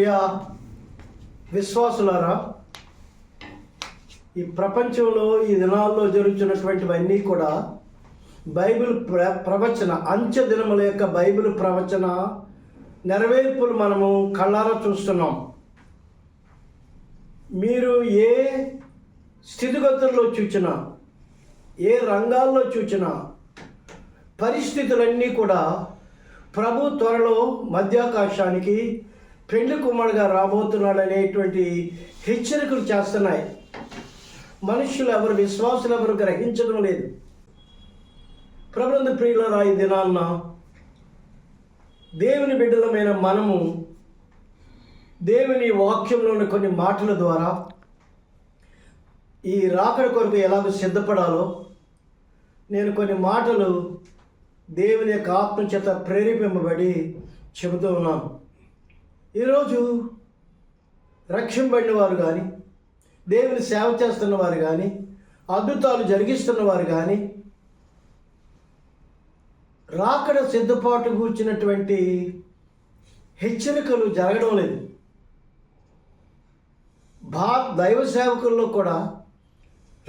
ప్రియ విశ్వాసులారా, ఈ ప్రపంచంలో ఈ దినాల్లో జరుగుతున్నటువంటివన్నీ కూడా బైబిల్ ప్రవచన అంచె దినముల యొక్క బైబిల్ ప్రవచన నెరవేర్పులు మనము కళ్ళారా చూస్తున్నాం. మీరు ఏ స్థితిగతుల్లో చూచినా, ఏ రంగాల్లో చూచినా పరిస్థితులన్నీ కూడా ప్రభు త్వరలో మధ్యాకాశానికి పెళ్లి కుమారుడుగా రాబోతున్నాడు అనేటువంటి హెచ్చరికలు చేస్తున్నాయి. మనుషులు ఎవరు, విశ్వాసులు ఎవరు గ్రహించడం లేదు. ప్రభునందు ప్రియులారా, ఈ దినాన్న దేవుని బిడ్డలమైన మనము దేవుని వాక్యంలోని కొన్ని మాటల ద్వారా ఈ రాకడ కొరకు ఎలాగో సిద్ధపడాలో నేను కొన్ని మాటలు దేవుని యొక్క ఆత్మ చేత ప్రేరేపింపబడి చెబుతూ ఉన్నాను. ఈరోజు రక్షింపబడిన వారు కానీ, దేవుని సేవ చేస్తున్న వారు కానీ, అద్భుతాలు జరిగిస్తున్న వారు కానీ రాకడ సిద్ధపాటు కూర్చున్నటువంటి హెచ్చరికలు జరగడం లేదు. దైవ సేవకుల్లో కూడా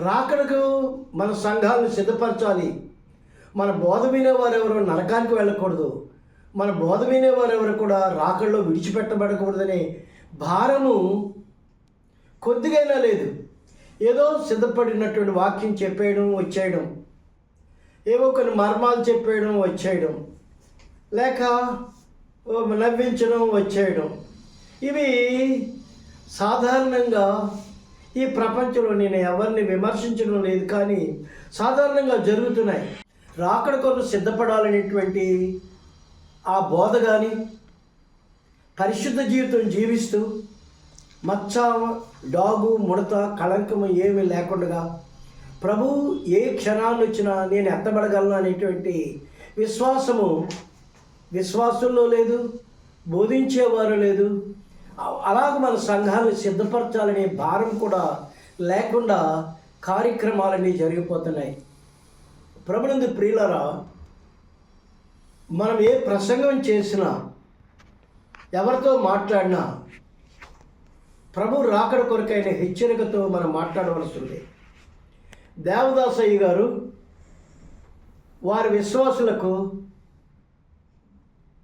రాకడకు మన సంఘాలను సిద్ధపరచాలి. మన బోధ వినేవారు ఎవరు నరకానికి వెళ్ళకూడదు, మన బోధ వినేవారు ఎవరు కూడా రాకడలో విడిచిపెట్టబడకూడదనే భారము కొద్దిగైనా లేదు. ఏదో సిద్ధపడినటువంటి వాక్యం చెప్పేయడం వచ్చేయడం, ఏవో కొన్ని మర్మాలు చెప్పేయడం వచ్చేయడం, లేక నవ్వించడం వచ్చేయడం, ఇవి సాధారణంగా ఈ ప్రపంచంలో, నేను ఎవరిని విమర్శించడం లేదు కానీ సాధారణంగా జరుగుతున్నాయి. రాకడ కొరకు సిద్ధపడాలనేటువంటి ఆ బోధ కానీ, పరిశుద్ధ జీవితం జీవిస్తూ మచ్చ, డాగు, ముడత, కళంకము ఏమీ లేకుండా ప్రభు ఏ క్షణాన్ని వచ్చినా నేను ఎత్తబడగలను అనేటువంటి విశ్వాసంలో లేదు, బోధించేవారు లేదు. అలాగ మన సంఘాలను సిద్ధపరచాలనే భారం కూడా లేకుండా కార్యక్రమాలన్నీ జరిగిపోతున్నాయి. ప్రభునందు ప్రియులారా, మనం ఏ ప్రసంగం చేసినా, ఎవరితో మాట్లాడినా ప్రభు రాకడ కొరకైన హెచ్చరికతో మనం మాట్లాడవలసి ఉంది. దేవదాసయ్య గారు వారి విశ్వాసులకు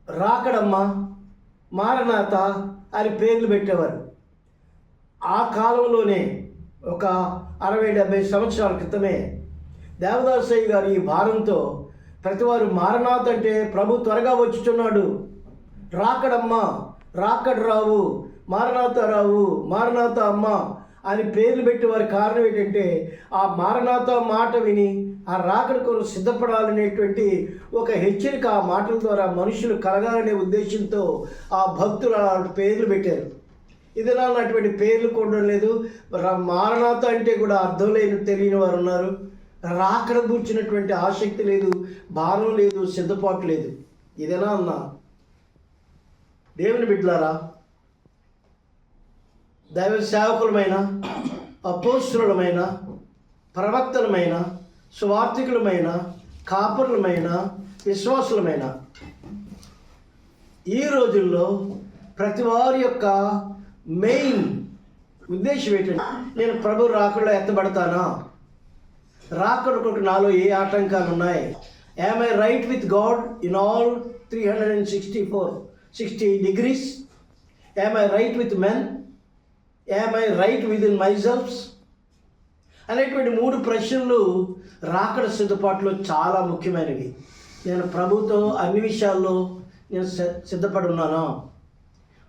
రాకడమ్మ, మారనాథ అని పేర్లు పెట్టేవారు. ఆ కాలంలోనే ఒక 60-70 సంవత్సరాల క్రితమే దేవదాసయ్య గారు ఈ భారంతో ప్రతివారు మారనాథ అంటే ప్రభు త్వరగా వచ్చుచున్నాడు, రాకడమ్మ, రాకడ రావు, మారనాథ రావు, మారనాథ అమ్మ అని పేర్లు పెట్టేవారి కారణం ఏంటంటే ఆ మారనాథ మాట విని ఆ రాకడ కొరకు సిద్ధపడాలనేటువంటి ఒక హెచ్చరిక ఆ మాటల ద్వారా మనుషులు కలగాలనే ఉద్దేశంతో ఆ భక్తులు అలాంటి పేర్లు పెట్టారు. ఇదిలా అటువంటి పేర్లు కూడా లేదు. మారనాథ అంటే కూడా అర్థం లేని తెలియని వారు ఉన్నారు. రాకడ కూర్చున్నటువంటి ఆసక్తి లేదు, భారం లేదు, సిద్ధపాటు లేదు. ఇదేనా అన్నా దేవుని బిడ్డలారా, దైవ సేవకులమైన, అపోస్తులమైన, ప్రవక్తలమైన, సువార్థికులమైన, కాపరులమైన, విశ్వాసులమైన ఈ రోజుల్లో ప్రతి వారి యొక్క మెయిన్ ఉద్దేశం ఏంటంటే, నేను ప్రభు రాకడలో ఎత్తబడతానా? రాకడ కొరకు నాలో ఏ ఆటంకాలు ఉన్నాయి? Am I right with God in all 360 degrees? Am I right with men? Am I right with in my selfs? అనేటువంటి 3 ప్రశ్నలు రాకడ సిద్ధపాటులో చాలా ముఖ్యమైనవి. నేను ప్రభుతో అన్ని విషయాల్లో నేను సిద్ధపడి ఉన్నానా?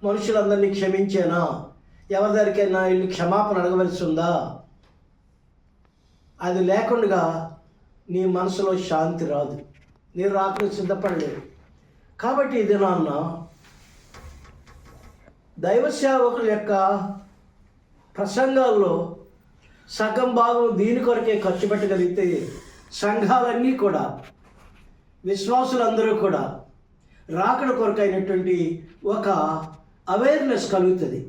మనుషులందరినీ క్షమించానా? ఎవరి దగ్గరికైనా వెళ్ళి క్షమాపణ అడగవలసి ఉందా? అది లేకుండా నీ మనసులో శాంతి రాదు, నీ రాకడ సిద్ధపడలేదు. కాబట్టి ఇది నాన్న దైవ సేవకుల యొక్క ప్రసంగాల్లో సగం భాగం దీని కొరకే ఖర్చు పెట్టగలిగితే సంఘాలన్నీ కూడా, విశ్వాసులందరూ కూడా రాకడ కొరకైనటువంటి ఒక అవేర్నెస్ కలుగుతుంది.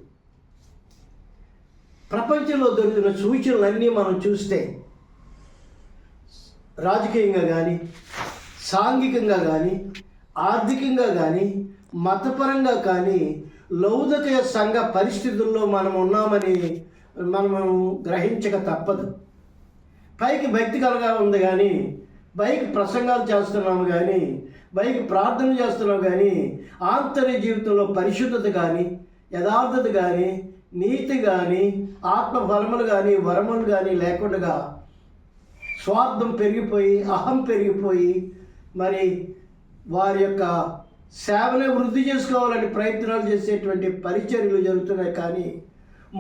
ప్రపంచంలో దొరుకుతున్న సూచనలన్నీ మనం చూస్తే రాజకీయంగా కానీ, సాంఘికంగా కానీ, ఆర్థికంగా కానీ, మతపరంగా కానీ లౌకిక సంఘ పరిస్థితుల్లో మనం ఉన్నామని మనము గ్రహించక తప్పదు. పైకి భక్తి కలగా ఉంది కానీ, పైకి ప్రసంగాలు చేస్తున్నాము కానీ, పైకి ప్రార్థన చేస్తున్నాము కానీ, ఆంతర్య జీవితంలో పరిశుద్ధత కానీ, యథార్థత కానీ, నీతి కానీ, ఆత్మఫలములు కానీ, వరములు కానీ లేకుండా స్వార్థం పెరిగిపోయి, అహం పెరిగిపోయి, మరి వారి యొక్క సేవనే వృద్ధి చేసుకోవాలని ప్రయత్నాలు చేసేటువంటి పరిచర్యలు జరుగుతున్నాయి. కానీ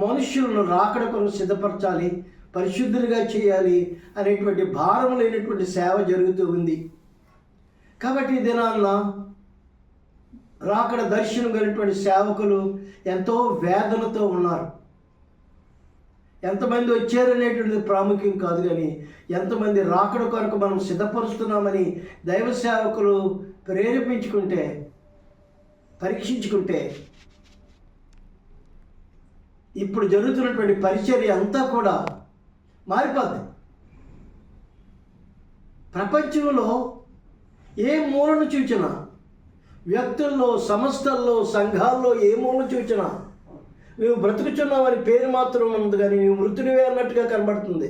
మనుష్యులను రాకడ కొరకు సిద్ధపరచాలి, పరిశుద్ధులుగా చేయాలి అనేటువంటి భారం లేనటువంటి సేవ జరుగుతూ ఉంది. కాబట్టి ఈ దినాన్న రాకడ దర్శనం కలిగినటువంటి సేవకులు ఎంతో వేదనతో ఉన్నారు. ఎంతమంది వచ్చారనేటువంటిది ప్రాముఖ్యం కాదు, కానీ ఎంతమంది రాకడ కొరకు మనం సిద్ధపరుస్తున్నామని దైవ సేవకులు ప్రేరేపించుకుంటే, పరీక్షించుకుంటే ఇప్పుడు జరుగుతున్నటువంటి పరిచర్య అంతా కూడా మారిపోద్ది. ప్రపంచంలో ఏ మూలను చూచినా, వ్యక్తుల్లో, సంస్థల్లో, సంఘాల్లో ఏ మూలను చూచినా నువ్వు బ్రతుకుచున్నావని పేరు మాత్రం ఉంది, కానీ నువ్వు మృతునివే అన్నట్టుగా కనబడుతుంది.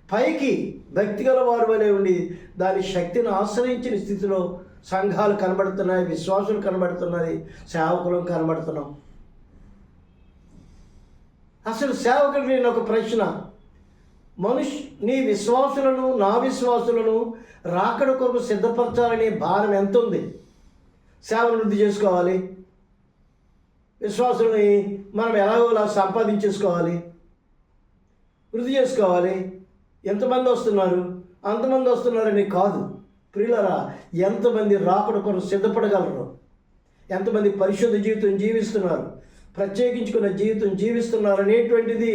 పైకి భక్తి గల వారు వలె ఉండి దాని శక్తిని ఆశ్రయించిన స్థితిలో సంఘాలు కనబడుతున్నాయి, విశ్వాసులు కనబడుతున్నాయి, సేవకులు కనబడుతున్నాం. అసలు సేవకుడు నేను ఒక ప్రశ్న, నీ విశ్వాసులను, నా విశ్వాసులను రాకడ కొరకు సిద్ధపరచాలనే భారం ఎంత ఉంది? సేవను వృద్ధి చేసుకోవాలి, విశ్వాసులని మనం ఎలాగోలా సంపాదించేసుకోవాలి, వృద్ధి చేసుకోవాలి. ఎంతమంది వస్తున్నారు, అంతమంది వస్తున్నారని కాదు ప్రియులారా, ఎంతమంది రాకడ కొరకు సిద్ధపడగలరు, ఎంతమంది పరిశుద్ధ జీవితం జీవిస్తున్నారు, ప్రత్యేకించుకున్న జీవితం జీవిస్తున్నారు అనేటువంటిది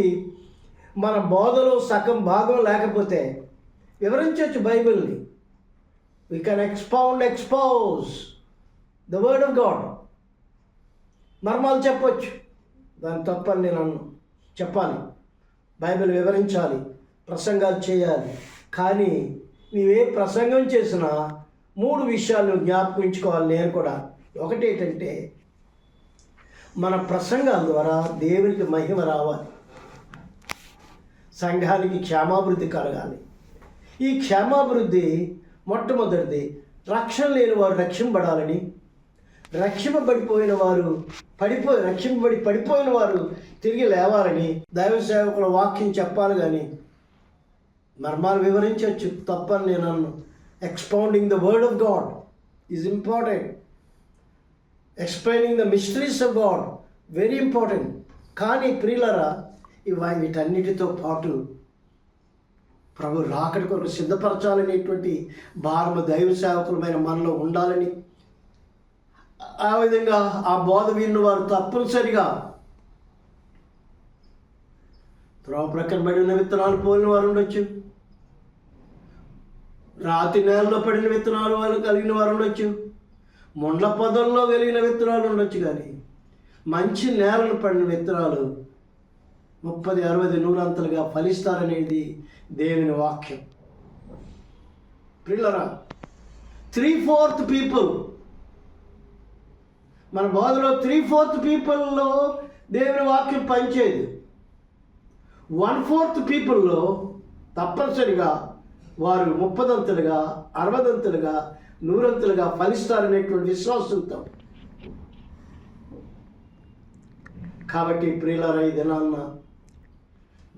మన బోధలో సగం భాగం లేకపోతే వివరించవచ్చు బైబిల్ని. We can expound the word of God. మర్మాలు చెప్పొచ్చు, దాని తప్పని నేను చెప్పాలి, బైబిల్ వివరించాలి, ప్రసంగాలు చేయాలి. కానీ నీవే ప్రసంగం చేసినా 3 విషయాలు జ్ఞాపకించుకోవాలి నేను కూడా. ఒకటి ఏంటంటే, మన ప్రసంగాల ద్వారా దేవునికి మహిమ రావాలి, సంఘానికి క్షేమాభివృద్ధి కలగాలి. ఈ క్షేమాభివృద్ధి మొట్టమొదటిది రక్షణ లేని వారు రక్షింపబడాలని, రక్షింపబడిపోయిన వారు పడిపోయిన వారు తిరిగి లేవాలని దైవ సేవకుల వాక్యం చెప్పాలి. కానీ మర్మాలు వివరించవచ్చు, తప్పని నేను అన్ను. Expounding the word of God is important. Explaining the mysteries of God very important. కానీ ప్రియులరా, వీటన్నిటితో పాటు ప్రభు రాకడ కొరకు సిద్ధపరచాలనేటువంటి భారము దైవ సేవకులమైన మనలో ఉండాలని, ఆ విధంగా ఆ బోధ విన్న వారు తప్పనిసరిగా త్రోవ ప్రక్కన పడిన విత్తనాలు పోలిన వారు ఉండొచ్చు, రాతి నేలలో పడిన విత్తనాలు వాళ్ళు కలిగిన వారు ఉండొచ్చు, ముండ్ల పొదల్లో కలిగిన విత్తనాలు ఉండొచ్చు. కానీ మంచి నేలను పడిన విత్తనాలు 30, 60, 100 అంతలుగా ఫలిస్తారనేది దేవుని వాక్యం. ప్రియులరా, 3/4 పీపుల్, మన బోధలో 3/4 పీపుల్లో దేవుని వాక్యం పనిచేయదు. 1/4 పీపుల్లో తప్పనిసరిగా వారు 30 అంతలుగా, 60 అంతలుగా, 100 అంతలుగా ఫలిస్తారనేటువంటి విశ్వాసంతో. కాబట్టి ప్రియులారా, ఈ దినాన్న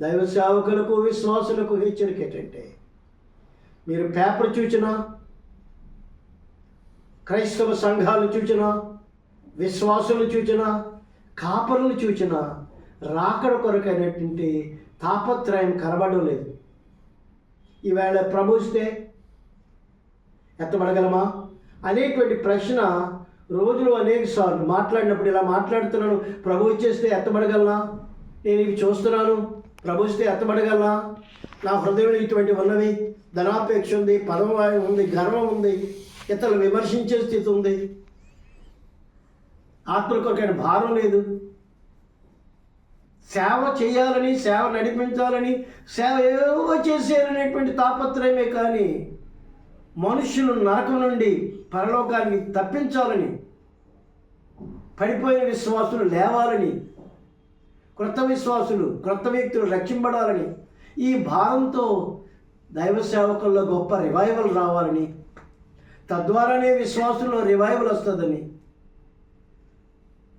దైవ సేవకులకు, విశ్వాసులకు హెచ్చరిక ఏంటంటే, మీరు పేపర్ చూచినా, క్రైస్తవ సంఘాలు చూచినా, విశ్వాసులు చూచినా, కాపరులు చూచినా రాకడ కొరకైనటువంటి తాపత్రయం కనబడడం లేదు. ఈవేళ ప్రభుస్తే ఎత్తబడగలమా అనేటువంటి ప్రశ్న రోజులు అనేక సార్లు మాట్లాడినప్పుడు ఇలా మాట్లాడుతున్నాను, ప్రభు వచ్చేస్తే ఎత్తబడగలనా, నేను ఇవి చూస్తున్నాను, ప్రభు వస్తే ఎత్తబడగలనా, నా హృదయంలో ఇటువంటివి ఉన్నవి, ధనాపేక్ష ఉంది, పదవాయం ఉంది, గర్వం ఉంది, ఇతరులు విమర్శించే స్థితి ఉంది, ఆత్మల కొరకైన భారం లేదు, సేవ చేయాలని, సేవ నడిపించాలని, సేవ ఏవో చేసేయాలనేటువంటి తాపత్రయమే. కానీ మనుషులు నరకం నుండి పరలోకానికి తప్పించాలని పడిపోయిన విశ్వాసులు లేవాలని, క్రొత్త విశ్వాసులు, క్రొత్త వ్యక్తులు రక్షింపడాలని, ఈ భారంతో దైవ సేవకుల్లో గొప్ప రివైవల్ రావాలని, తద్వారానే విశ్వాసుల్లో రివైవల్ వస్తుందని.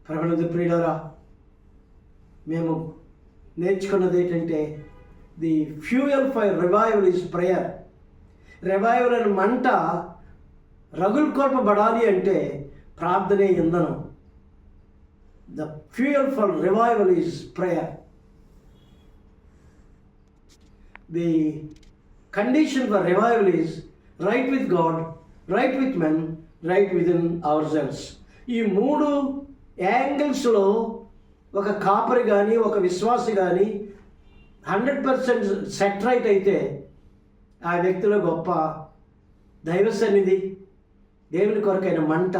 ప్రభునందు ప్రియులారా, మేము నేర్చుకున్నది ఏంటంటే the fuel for revival is prayer. Revival అని మంట రగులుకొల్పబడాలి అంటే ప్రార్థనే ఇంధనం. The fuel for revival is prayer. The condition for revival is right with God, right with men, right with in our cells. ఈ 3 యాంగిల్స్లో ఒక కాపరి కానీ, ఒక విశ్వాసి కానీ 100% సెట్ రైట్ అయితే ఆ వ్యక్తిలో గొప్ప దైవ సన్నిధి, దేవుని కొరకైన మంట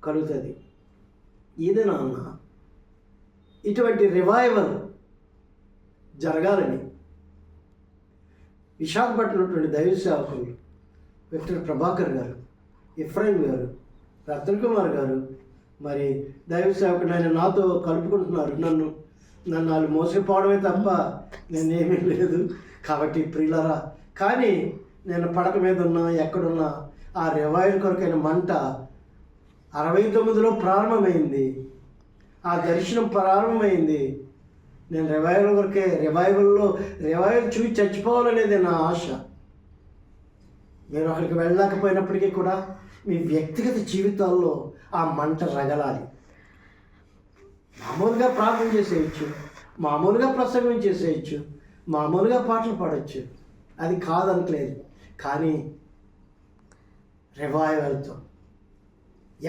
కలుగుతుంది. ఇది నాన్న ఇటువంటి రివైవల్ జరగాలని విశాఖపట్నం దైవ సేవకులు విక్టర్ ప్రభాకర్ గారు, ఇఫ్రాయిం గారు, రతన్ కుమార్ గారు, మరి దైవ సేవకుడు ఆయన నాతో కలుపుకుంటున్నారు. నన్ను వాళ్ళు మోసపోవడమే తప్ప నేనేమీ లేదు. కాబట్టి ప్రియులారా, కానీ నేను పడక మీద ఉన్నా, ఎక్కడున్నా ఆ రివైవల్ కొరకైన మంట 69లో ప్రారంభమైంది. ఆ దర్శనం ప్రారంభమైంది. నేను రివైవల్ కొరకే, రివైవల్ చూసి చచ్చిపోవాలనేది నా ఆశ. మీరు అక్కడికి వెళ్ళలేకపోయినప్పటికీ కూడా మీ వ్యక్తిగత జీవితాల్లో ఆ మంట రగలాలి. మామూలుగా ప్రార్థన చేసేయచ్చు, మామూలుగా ప్రసంగం చేసేయచ్చు, మామూలుగా పాటలు పాడవచ్చు, అది కాదనట్లేదు. కానీ రివైవల్తో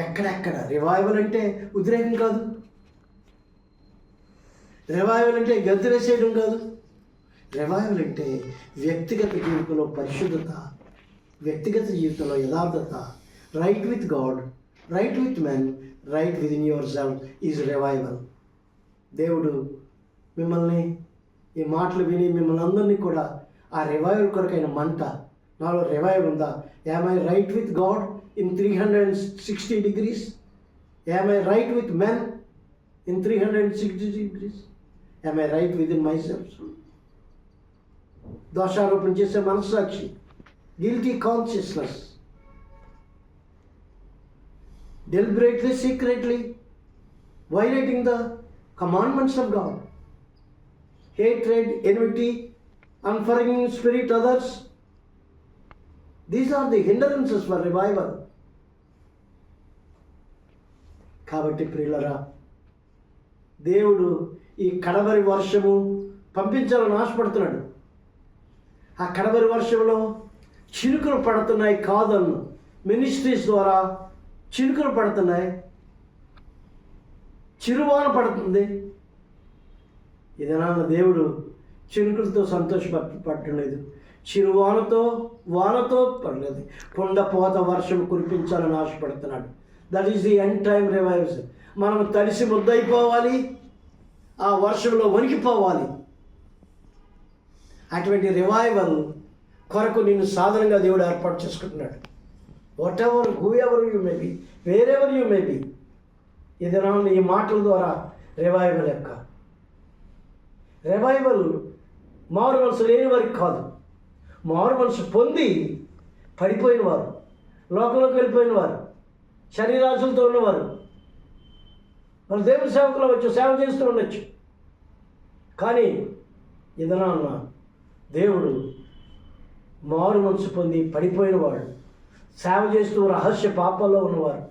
ఎక్కడెక్కడ రివైవల్ అంటే ఉద్రేకం కాదు, రివైవల్ అంటే గద్దెరేసేయడం కాదు. రివైవల్ అంటే వ్యక్తిగత జీవితంలో పరిశుద్ధత, వ్యక్తిగత జీవితంలో యథార్థత, right with God, right with men, right with in your self is revival. దేవుడు మిమ్మల్ని ఈ మాటలు విని మిమ్మల్ని అందరినీ కూడా ఆ రివైవల్ కొరకైన మంట, నాలో రివైవల్ ఉందా? Am I right with God in 360 degrees? Am I right with men in 360 degrees? Am I right with in myself? దోషారోపణ చేసే మనస్సాక్షి, guilty consciousness, deliberately, secretly violating the commandments of God, hatred, enmity, unforgiving spirit others. These are the hindrances for revival. కాబట్టి ప్రియులరా, దేవుడు ఈ కడవరి వర్షము పంపించాలని ఆశపడుతున్నాడు. ఆ కడవరి వర్షంలో చినుకులు పడుతున్నాయి కాదన్ను, మినిస్ట్రీస్ ద్వారా చినుకులు పడుతున్నాయి, చిరువాన పడుతుంది. ఇదన్నా దేవుడు చినుకులతో సంతోషపడలేదు, వానతో పడలేదు, కుండపోత వర్షం కురిపించాలని ఆశపడుతున్నాడు. That is the end time revivals. మనం తడిసి ముద్దయిపోవాలి, ఆ వర్షంలో వణికిపోవాలి. అటువంటి రివైవల్ కొరకు నిన్ను సాధనంగా దేవుడు ఏర్పాటు చేసుకుంటున్నాడు. Whatever, whoever you may be, wherever you may be, ఇదనా ఈ మాటల ద్వారా రివైవల్ రివైవల్ మారు మనసు లేని వారికి కాదు, మారు మనసు పొంది పడిపోయిన వారు, లోకంలోకి వెళ్ళిపోయిన వారు, శరీరాశులతో ఉన్నవారు, వాళ్ళు దేవుని సేవకులు అవ్వచ్చు, సేవ చేస్తూ ఉండొచ్చు. కానీ ఇదనా దేవుడు మారు మనసు పొంది పడిపోయిన వాడు, సేవ చేస్తూ రహస్య పాపాల్లో ఉన్నవారు,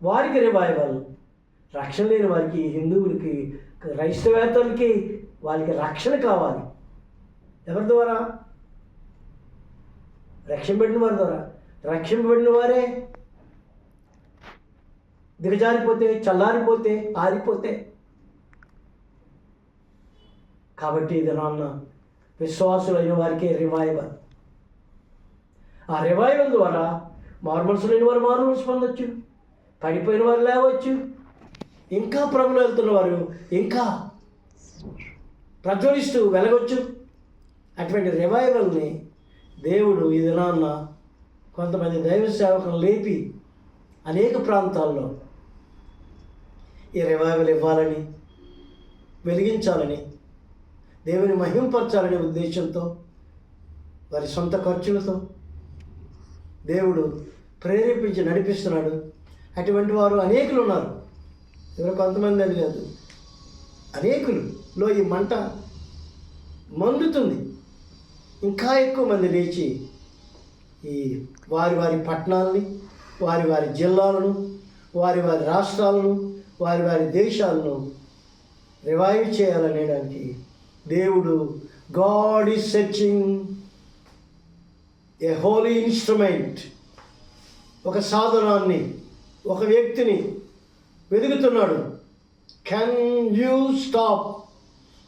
వారికి రివైవల్. రక్షణ లేని వారికి, హిందువులకి, క్రైస్తవేతరులకి వాళ్ళకి రక్షణ కావాలి. ఎవరి ద్వారా? రక్షింపబడిన వారి ద్వారా. రక్షింపబడిన వారే దిగజారిపోతే, చల్లారిపోతే, ఆరిపోతే. కాబట్టి ఇది నాన్న విశ్వాసులైన వారికి రివైవల్. ఆ రివైవల్ ద్వారా మారుమనసు లేని వారు మారు మనసు పొందొచ్చు, పడిపోయిన వారు లేవచ్చు, ఇంకా ప్రభువులో వెళ్తున్న వారు ఇంకా ప్రజ్వలిస్తూ వెలగొచ్చు. అటువంటి రివైవల్ని దేవుడు ఈ దినాన్న కొంతమంది దైవ సేవకులను లేపి అనేక ప్రాంతాల్లో ఈ రివైవల్ ఇవ్వాలని, వెలిగించాలని, దేవుని మహింపరచాలనే ఉద్దేశంతో, వారి సొంత ఖర్చులతో దేవుడు ప్రేరేపించి నడిపిస్తున్నాడు. అటువంటి వారు అనేకులు ఉన్నారు. ఎవరో కొంతమంది అని కాదు, అనేకులలో ఈ మంట మండుతుంది. ఇంకా ఎక్కువ మంది లేచి ఈ వారి వారి పట్టణాలని, వారి వారి జిల్లాలను, వారి వారి రాష్ట్రాలను, వారి వారి దేశాలను రివైవ్ చేయాలనేదానికి దేవుడు, God is searching a holy instrument, ఒక సాధనాన్ని, ఒక వ్యక్తిని వెతుకుతున్నాడు. Can you stop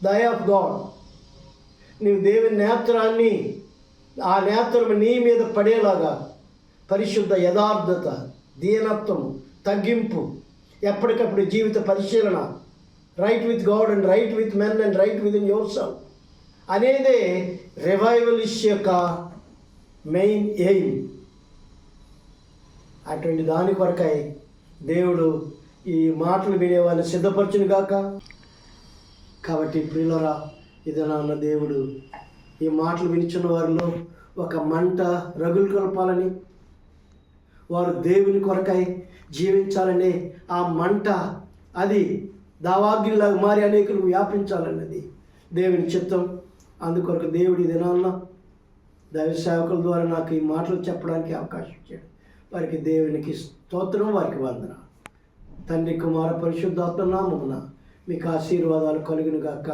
the eye of God? నీవు దేవుని నేత్రాన్ని, ఆ నేత్రం నీ మీద పడేలాగా పరిశుద్ధ యథార్థత, దీనత్వం, తగ్గింపు, ఎప్పటికప్పుడు జీవిత పరిశీలన, right with God and right with men and right with in your self అనేదే రివైవలిస్ట్ యొక్క మెయిన్ ఎయిమ్. అటువంటి దాని కొరకై దేవుడు ఈ మాటలు వినేవాళ్ళని సిద్ధపరచును గాక. కాబట్టి ప్రియులరా, ఇది నాన్న దేవుడు ఈ మాటలు వినిచున్న వారిలో ఒక మంట రగులు కలపాలని, వారు దేవుని కొరకై జీవించాలని, ఆ మంట అది దావాగ్నిలాగా మారి అనేకులు వ్యాపించాలన్నది దేవుని చిత్తం. అందుకొరకు దేవుడి దినాన్న దైవ సేవకుల ద్వారా నాకు ఈ మాటలు చెప్పడానికి అవకాశం ఇచ్చాడు. వారికి దేవునికి స్తోత్రం, వారికి వందన. తండ్రి, కుమార, పరిశుద్ధాత్మ నామమున మీకు ఆశీర్వాదాలు కలుగును గాక.